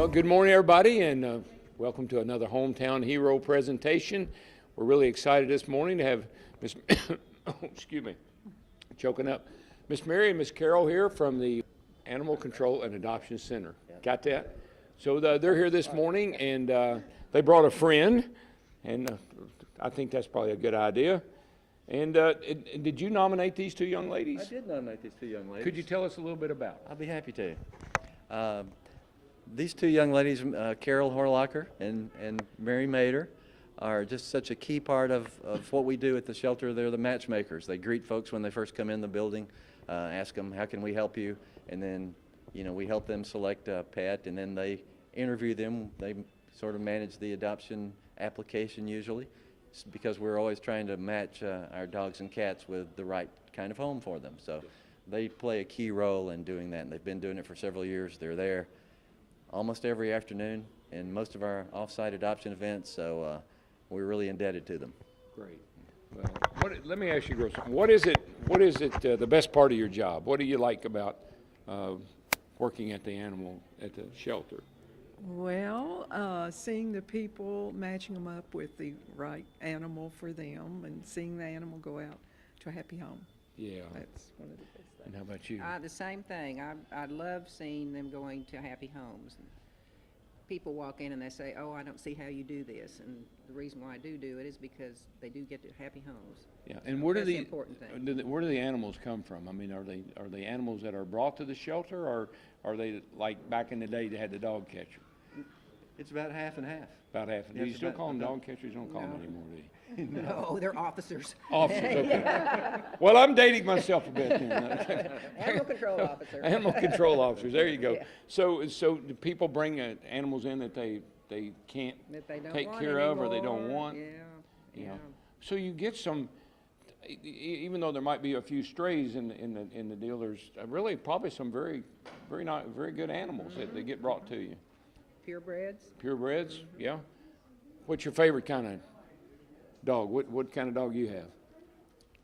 Well, good morning, everybody, and welcome to another Hometown Hero presentation. We're really excited this morning to have Miss, excuse me, choking up, Miss Mary and Miss Carol here from the Animal Control and Adoption Center. Got that? So they're here this morning, and they brought a friend, and I think that's probably a good idea. And did you nominate these two young ladies? I did nominate these two young ladies. Could you tell us a little bit about them? I'll be happy to. These two young ladies, Carol Horlacher and Mary Mader, are just such a key part of what we do at the shelter. They're the matchmakers. They greet folks when they first come in the building, ask them, how can we help you? And then, you know, we help them select a pet, and then they interview them. They sort of manage the adoption application usually, because we're always trying to match our dogs and cats with the right kind of home for them. So they play a key role in doing that, and they've been doing it for several years. They're there almost every afternoon in most of our off-site adoption events, so we're really indebted to them. Great. Well, let me ask you, girls, what is it, the best part of your job? What do you like about working at the shelter? Well, seeing the people, matching them up with the right animal for them, and seeing the animal go out to a happy home. Yeah. That's one of the best things. And how about you? The same thing. I love seeing them going to happy homes. People walk in and they say, "Oh, I don't see how you do this," and the reason why I do it is because they do get to happy homes. Yeah, and where do the important thing. where do the animals come from? I mean, are they animals that are brought to the shelter, or are they like back in the day they had the dog catcher? It's about half and half. About half. Do Yes, you still about- call them about- dog catchers? You don't call them anymore, do you? No, they're officers. Officers, okay. Well, I'm dating myself a bit then. Animal control officer. Animal control officers, there you go. Yeah. So do people bring animals in that they can't That they don't take want care of or they don't anymore. want? Yeah, You yeah. know? So you get some, even though there might be a few strays in the deal, there's really probably some very good animals that they get brought to you. Purebreds. Purebreds, yeah. What's your favorite kind of dog? What kind of dog you have?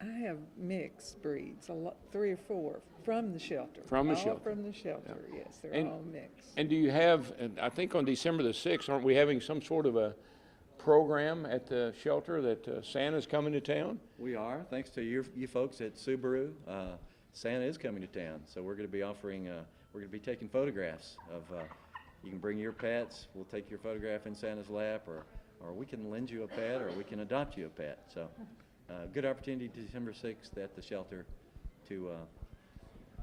I have mixed breeds, 3 or 4 from the shelter. From the all shelter. From the shelter, yes, they're And- all mixed. And do you have, and I think on December the 6th, aren't we having some sort of a program at the shelter that Santa's coming to town? We are, thanks to you folks at Subaru. Santa is coming to town, so we're going to be offering, we're going to be taking photographs of, you can bring your pets, we'll take your photograph in Santa's lap, or we can lend you a pet, or we can adopt you a pet. So good opportunity December 6th at the shelter to,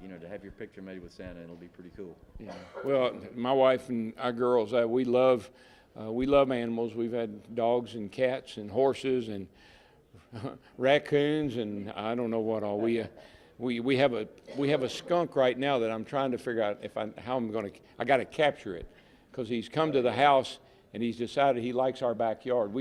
to have your picture made with Santa. It'll be pretty cool. Yeah. Well, my wife and our girls, we love animals. We've had dogs and cats and horses and raccoons and I don't know what all. We have a skunk right now that I'm trying to figure out I got to capture it because he's come to the house and he's decided he likes our backyard.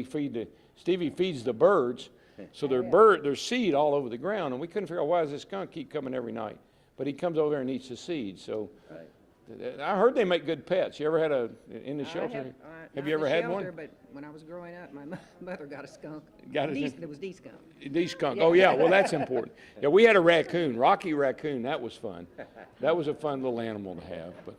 Stevie feeds the birds, so there's seed all over the ground, and we couldn't figure out why does this skunk keep coming every night. But he comes over there and eats the seed. So I heard they make good pets. You ever had in the shelter? Have you ever had one? But when I was growing up, my mother got a skunk. Got it? It was D-skunk. D-skunk. Oh, yeah. Well, that's important. Yeah, we had a raccoon, Rocky Raccoon. That was fun. That was a fun little animal to have. But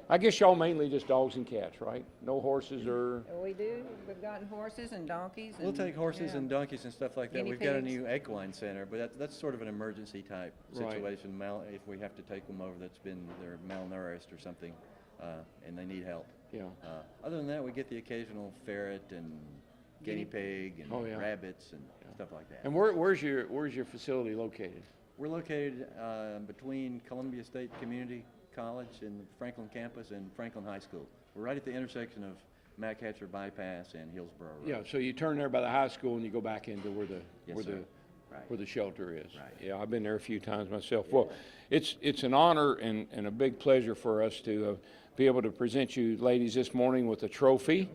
I guess y'all mainly just dogs and cats, right? No horses or... We do. We've gotten horses and donkeys. We'll take horses and donkeys and stuff like that. Guinea We've got a pigs. new equine center, but that's sort of an emergency type Right. situation. If we have to take them over, they're malnourished or something, and they need help. Yeah. Other than that, we get the occasional ferret and guinea pig and Oh, yeah. rabbits and stuff like that. And where's your facility located? We're located between Columbia State Community College and Franklin campus and Franklin High School. We're right at the intersection of Mac Hatcher Bypass and Hillsborough Road. Yeah, so you turn there by the high school and you go back into where sir. the shelter is. Right. Yeah, I've been there a few times myself. Well, it's an honor and a big pleasure for us to be able to present you ladies this morning with a trophy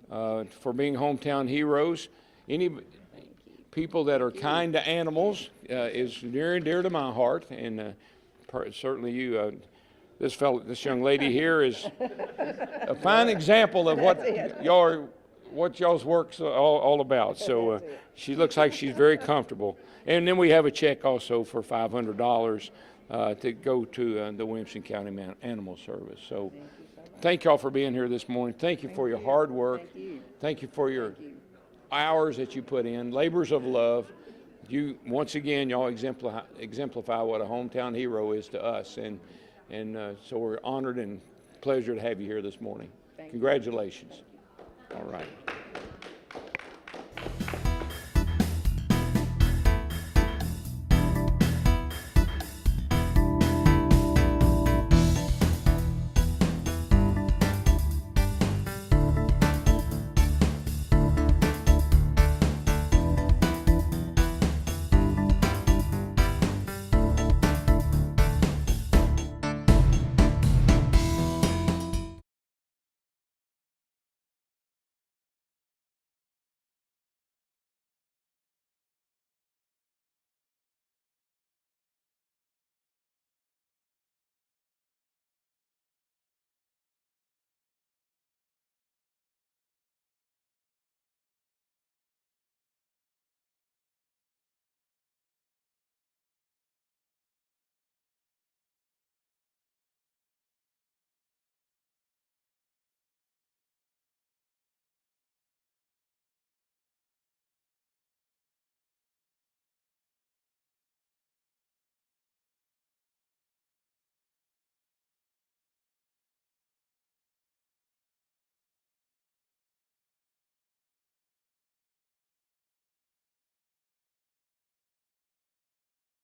for being hometown heroes. Any people that are kind to animals is near and dear to my heart, and certainly you. This young lady here is a fine example of what y'all's work's all about. So she looks like she's very comfortable. And then we have a check also for $500 to go to the Williamson County Animal Service. So thank y'all for being here this morning. Thank you for your hard work. Thank you. Thank you for your Thank you. hours that you put in, labors of love. You, once again, y'all exemplify what a hometown hero is to us. And so we're honored and pleasure to have you here this morning. Thank you. Congratulations. All right.